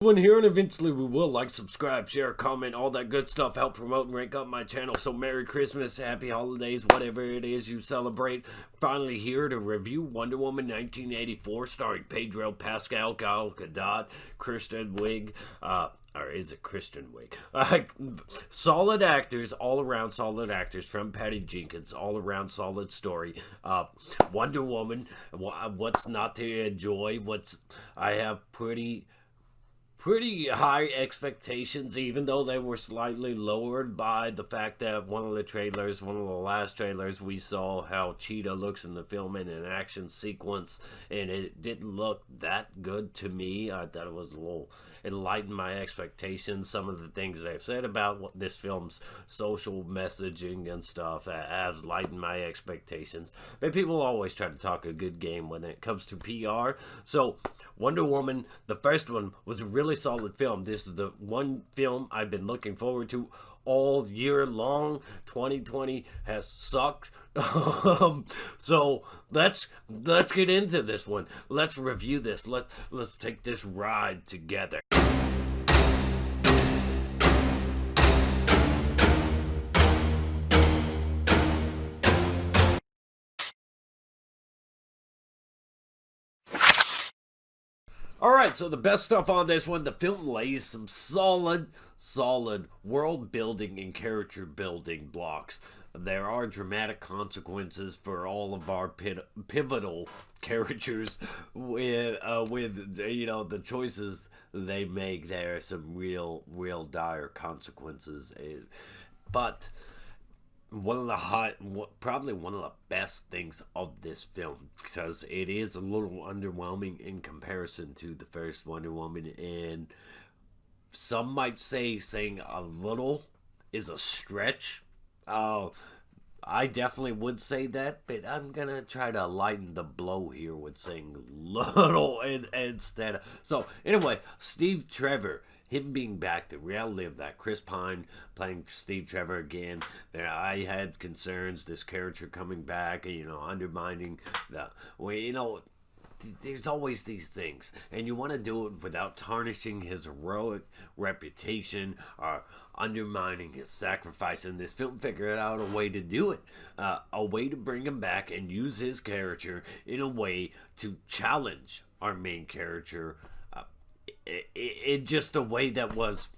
When here and eventually we will like, subscribe, share, comment, all that good stuff, help promote and rank up my channel. So Merry Christmas, Happy Holidays, whatever it is you celebrate. Finally here to review Wonder Woman 1984 starring Pedro, Pascal, Gal Gadot, Kristen Wiig, or is it Kristen Wiig? Solid actors, all around solid actors from Patty Jenkins, all around solid story. Wonder Woman, what's not to enjoy? I have pretty high expectations, even though they were slightly lowered by the fact that one of the last trailers, we saw how Cheetah looks in the film in an action sequence, and it didn't look that good to me. I thought it lightened my expectations. Some of the things they've said about this film's social messaging and stuff has lightened my expectations. But people always try to talk a good game when it comes to PR. So Wonder Woman, the first one, was a really solid film. This is the one film I've been looking forward to all year long. 2020 has sucked. So let's get into this one. Let's review this. Let's take this ride together. Alright, so the best stuff on this one, the film lays some solid world building and character building blocks. There are dramatic consequences for all of our pivotal characters with the choices they make. There are some real dire consequences, but probably one of the best things of this film, because it is a little underwhelming in comparison to the first Wonder Woman, and some might say saying a little is a stretch. I definitely would say that, but I'm gonna try to lighten the blow here with saying little instead of. So anyway, Steve Trevor, him being back, the reality of that. Chris Pine playing Steve Trevor again. I had concerns, this character coming back, undermining there's always these things, and you want to do it without tarnishing his heroic reputation or undermining his sacrifice. And this film figured out a way to do it, a way to bring him back and use his character in a way to challenge our main character, in just a way that was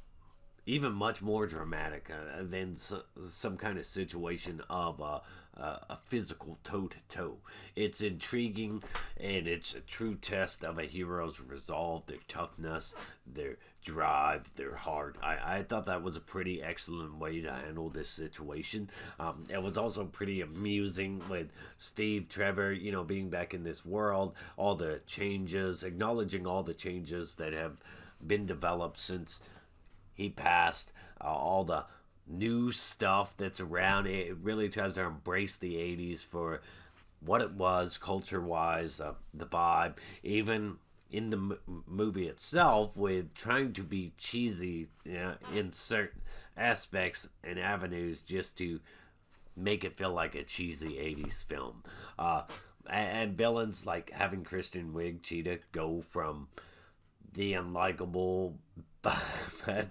even much more dramatic than some kind of situation of a physical toe-to-toe. It's intriguing, and it's a true test of a hero's resolve, their toughness, their drive, their heart. I thought that was a pretty excellent way to handle this situation. It was also pretty amusing with Steve Trevor, being back in this world, all the changes, acknowledging all the changes that have been developed since he passed, all the new stuff that's around. It really tries to embrace the 80s for what it was, culture-wise, the vibe, even in the movie itself, with trying to be cheesy, in certain aspects and avenues, just to make it feel like a cheesy 80s film. And villains like having Kristen Wiig, Cheetah, go from the unlikable,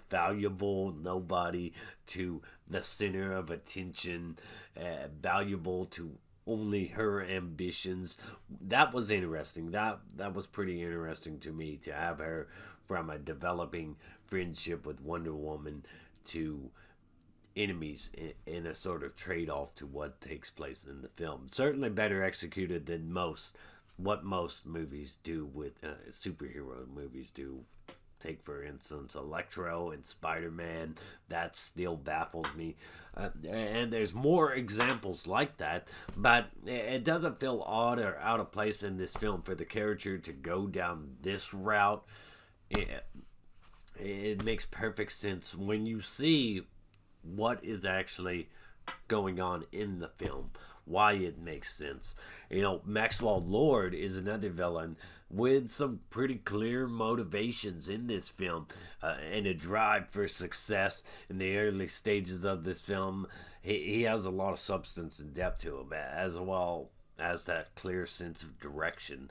valuable nobody to the center of attention, valuable to only her ambitions. That was interesting. That was pretty interesting to me, to have her from a developing friendship with Wonder Woman to enemies in a sort of trade-off to what takes place in the film. Certainly better executed than what most movies do, with superhero movies do. Take, for instance, Electro and Spider-Man. That still baffles me. And there's more examples like that, but it doesn't feel odd or out of place in this film for the character to go down this route. It makes perfect sense when you see what is actually going on in the film, why it makes sense. Maxwell Lord is another villain with some pretty clear motivations in this film, and a drive for success in the early stages of this film. He has a lot of substance and depth to him, as well as that clear sense of direction.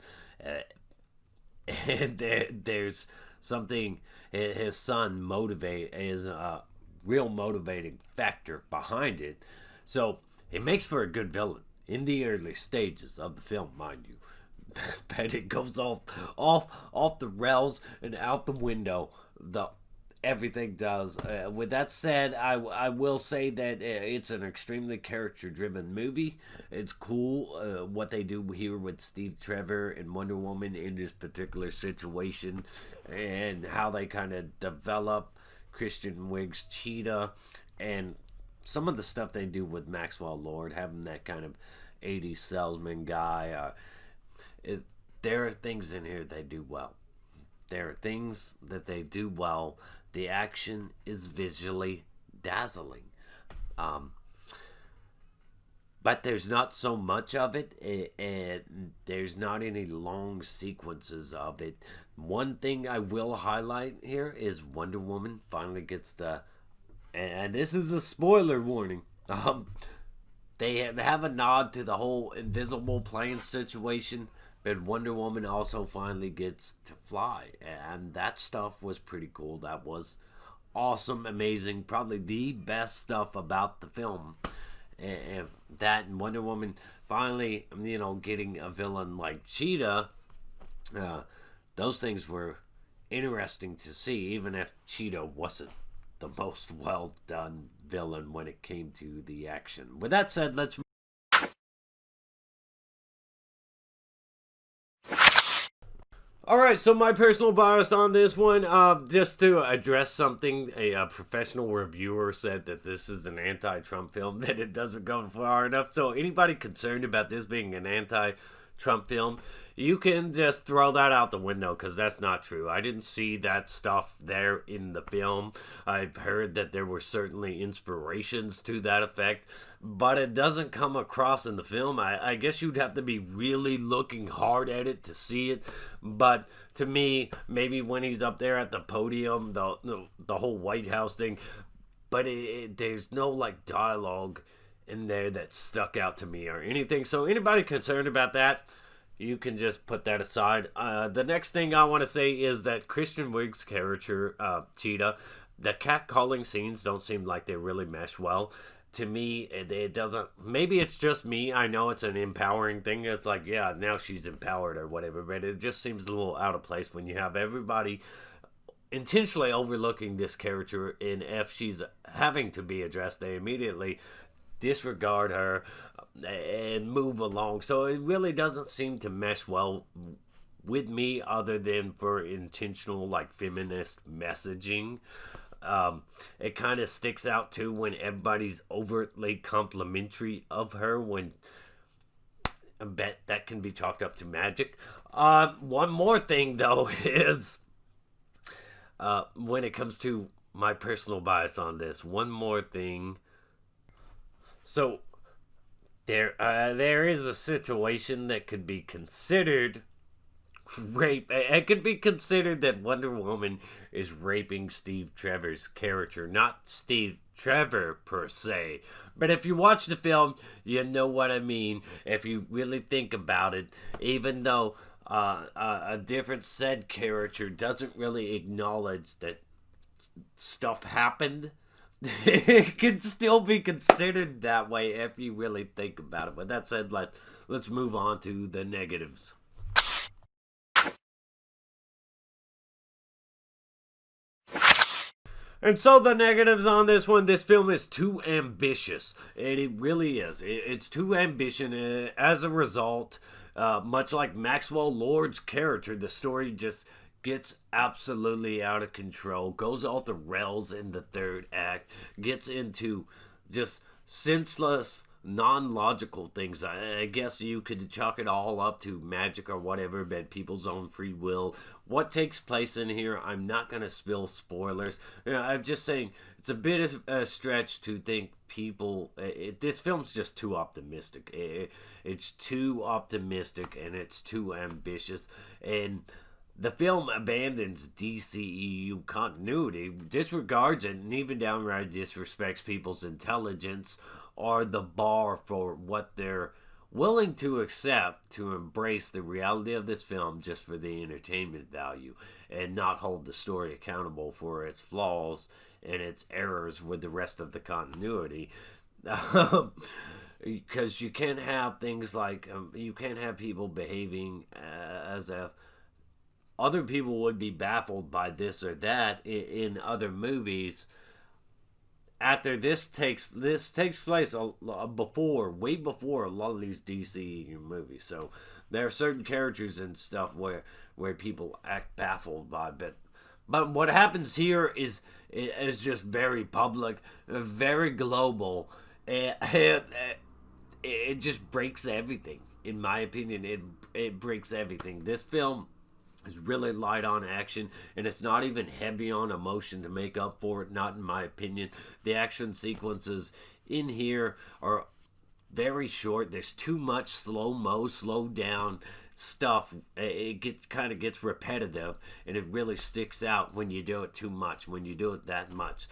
And there's something his son motivate is a real motivating factor behind it. So it makes for a good villain in the early stages of the film, mind you. But it goes off the rails and out the window. The everything does. With that said, I will say that it's an extremely character driven movie. It's cool what they do here with Steve Trevor and Wonder Woman in this particular situation, and how they kind of develop Christian Wiig's Cheetah, and some of the stuff they do with Maxwell Lord, having that kind of 80s salesman guy. There are things in here they do well. There are things that they do well. The action is visually dazzling. But there's not so much of it, and there's not any long sequences of it. One thing I will highlight here is Wonder Woman finally gets and this is a spoiler warning. They have a nod to the whole invisible plane situation, but Wonder Woman also finally gets to fly, and that stuff was pretty cool. That was awesome, amazing, probably the best stuff about the film. And that and Wonder Woman finally, getting a villain like Cheetah, those things were interesting to see, even if Cheetah wasn't the most well done villain when it came to the action. With that said, let's. Alright, so my personal bias on this one, just to address something, a professional reviewer said that this is an anti-Trump film, that it doesn't go far enough. So anybody concerned about this being an anti-Trump film, you can just throw that out the window, because that's not true. I didn't see that stuff there in the film. I've heard that there were certainly inspirations to that effect, but it doesn't come across in the film. I guess you'd have to be really looking hard at it to see it. But to me, maybe when he's up there at the podium, the whole White House thing, but there's no like dialogue in there that stuck out to me or anything. So anybody concerned about that, you can just put that aside. The next thing I want to say is that Christian Wiig's character, Cheetah, the catcalling scenes don't seem like they really mesh well. To me, it doesn't. Maybe it's just me. I know it's an empowering thing. It's like, yeah, now she's empowered or whatever, but it just seems a little out of place when you have everybody intentionally overlooking this character, and if she's having to be addressed, they immediately disregard her and move along. So it really doesn't seem to mesh well with me, other than for intentional like feminist messaging. It kind of sticks out too when everybody's overtly complimentary of her, when I bet that can be chalked up to magic. One more thing though is when it comes to my personal bias on this, one more thing. So there is a situation that could be considered rape. It could be considered that Wonder Woman is raping Steve Trevor's character, not Steve Trevor per se. But if you watch the film, you know what I mean. If you really think about it, even though a different said character doesn't really acknowledge that stuff happened, it can still be considered that way if you really think about it. But that said, let's move on to the negatives. And so the negatives on this one, this film is too ambitious. And it really is. It's too ambitious. As a result, much like Maxwell Lord's character, the story just gets absolutely out of control, goes off the rails in the third act, gets into just senseless, non-logical things. I guess you could chalk it all up to magic or whatever, but people's own free will. What takes place in here, I'm not going to spill spoilers. I'm just saying, it's a bit of a stretch to think this film's just too optimistic. It's too optimistic and it's too ambitious, and the film abandons DCEU continuity, disregards it, and even downright disrespects people's intelligence or the bar for what they're willing to accept, to embrace the reality of this film just for the entertainment value and not hold the story accountable for its flaws and its errors with the rest of the continuity. Because you can't have things like, you can't have people behaving as if other people would be baffled by this or that in other movies after this takes place way before a lot of these DC movies. So there are certain characters and stuff where people act baffled by, but what happens here is just very public, very global, and it just breaks everything. In my opinion, it breaks everything. This film is really light on action, and it's not even heavy on emotion to make up for it. Not in my opinion. The action sequences in here are very short. There's too much slow-mo, slow down stuff. It kind of gets repetitive, and it really sticks out when you do it too much, when you do it that much.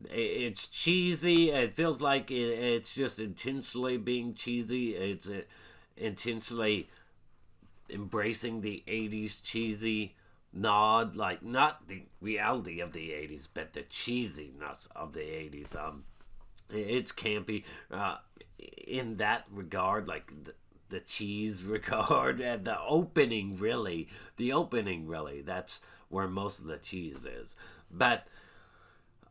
It's cheesy. It feels like it's just intentionally being cheesy. It's intentionally embracing the 80s cheesy nod, like not the reality of the 80s, but the cheesiness of the 80s. It's campy in that regard, like the cheese regard, and the opening really, that's where most of the cheese is. But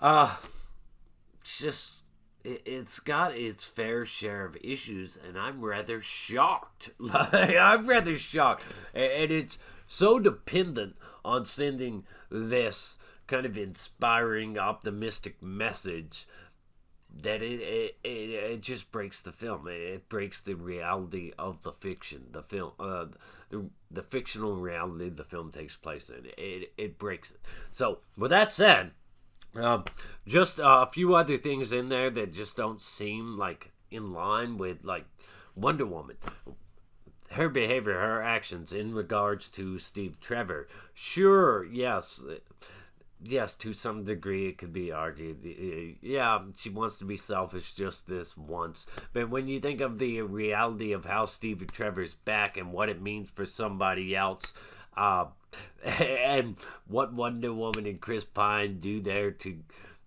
it's just, it's got its fair share of issues, and I'm rather shocked. I'm rather shocked. And it's so dependent on sending this kind of inspiring, optimistic message that it just breaks the film. It breaks the reality of the fiction, the film, the fictional reality the film takes place in. It breaks it. So, with that said, just a few other things in there that just don't seem like in line with like Wonder Woman. Her behavior, her actions in regards to Steve Trevor. Sure, yes, to some degree it could be argued. Yeah, she wants to be selfish just this once. But when you think of the reality of how Steve Trevor's back and what it means for somebody else, and what Wonder Woman and Chris Pine do there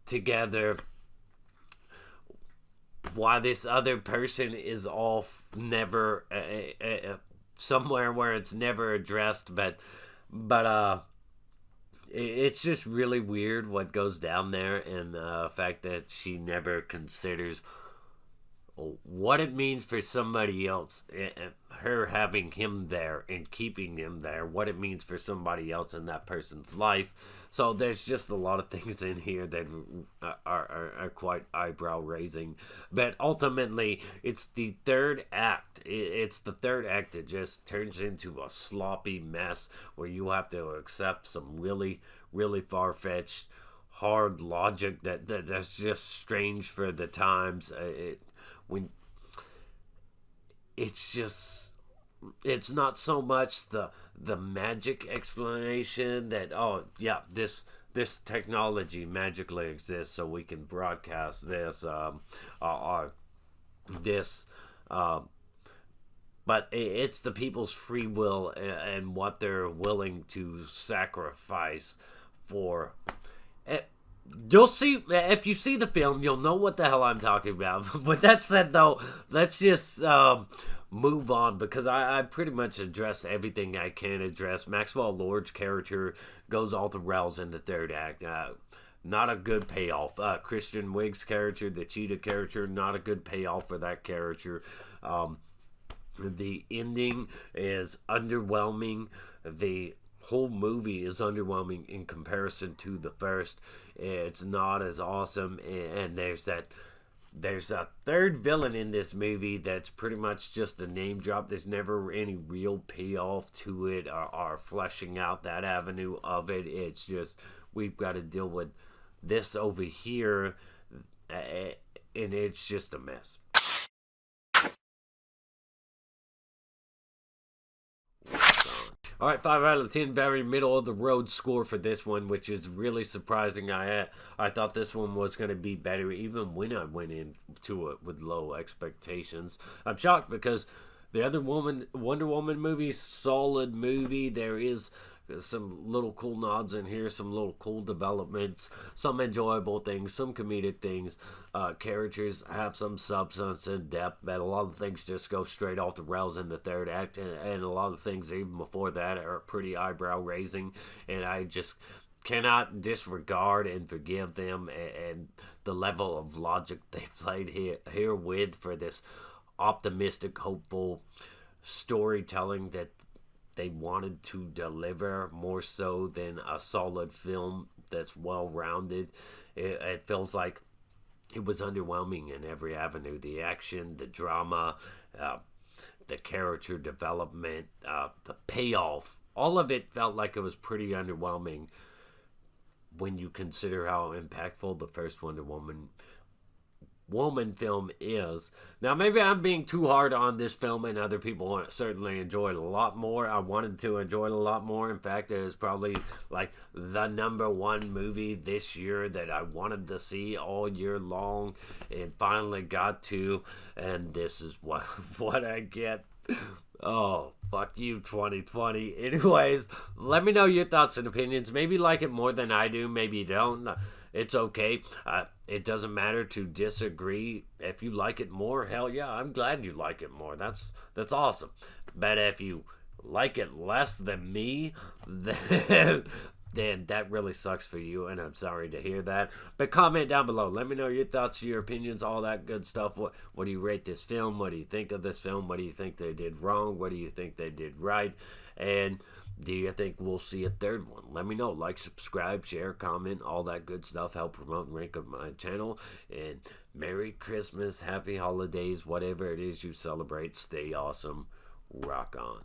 together, why this other person is off, never somewhere where it's never addressed, but it's just really weird what goes down there, and the fact that she never considers what it means for somebody else, her having him there and keeping him there, what it means for somebody else in that person's life. So there's just a lot of things in here that are quite eyebrow raising. But ultimately, it's the third act. It's the third act that just turns into a sloppy mess where you have to accept some really, really far-fetched, hard logic that's just strange for the times. It's not so much the magic explanation that, oh yeah, this technology magically exists so we can broadcast this but it's the people's free will and what they're willing to sacrifice for. You'll see, if you see the film, you'll know what the hell I'm talking about. With that said, though, let's just move on, because I pretty much addressed everything I can address. Maxwell Lord's character goes off the rails in the third act. Not a good payoff. Christian Wiig's character, the Cheetah character, not a good payoff for that character. The ending is underwhelming. The whole movie is underwhelming in comparison to the first. It's not as awesome, and there's a third villain in this movie that's pretty much just a name drop. There's never any real payoff to it or fleshing out that avenue of it. It's just, we've got to deal with this over here, and it's just a mess. All right, 5 out of 10, very middle of the road score for this one, which is really surprising. I thought this one was going to be better even when I went into it with low expectations. I'm shocked because the other Wonder Woman movie, solid movie. There is some little cool nods in here, some little cool developments, some enjoyable things, some comedic things. Characters have some substance and depth, but a lot of things just go straight off the rails in the third act, and a lot of things even before that are pretty eyebrow raising, and I just cannot disregard and forgive them and the level of logic they played here with for this optimistic, hopeful storytelling that they wanted to deliver more so than a solid film that's well rounded. It feels like it was underwhelming in every avenue. The action, the drama, the character development, the payoff. All of it felt like it was pretty underwhelming when you consider how impactful the first Wonder Woman film is. Now, maybe I'm being too hard on this film, and other people certainly enjoyed it a lot more. I wanted to enjoy it a lot more. In fact, it was probably like the number one movie this year that I wanted to see all year long, and finally got to. And this is what I get. Oh, fuck you, 2020. Anyways, let me know your thoughts and opinions. Maybe you like it more than I do. Maybe you don't. It's okay. It doesn't matter to disagree. If you like it more, hell yeah, I'm glad you like it more. That's awesome. But if you like it less than me, then that really sucks for you, and I'm sorry to hear that. But comment down below. Let me know your thoughts, your opinions, all that good stuff. What do you rate this film? What do you think of this film? What do you think they did wrong? What do you think they did right? And do you think we'll see a third one? Let me know. Like, subscribe, share, comment, all that good stuff. Help promote and rank up my channel. And Merry Christmas, Happy Holidays, whatever it is you celebrate. Stay awesome. Rock on.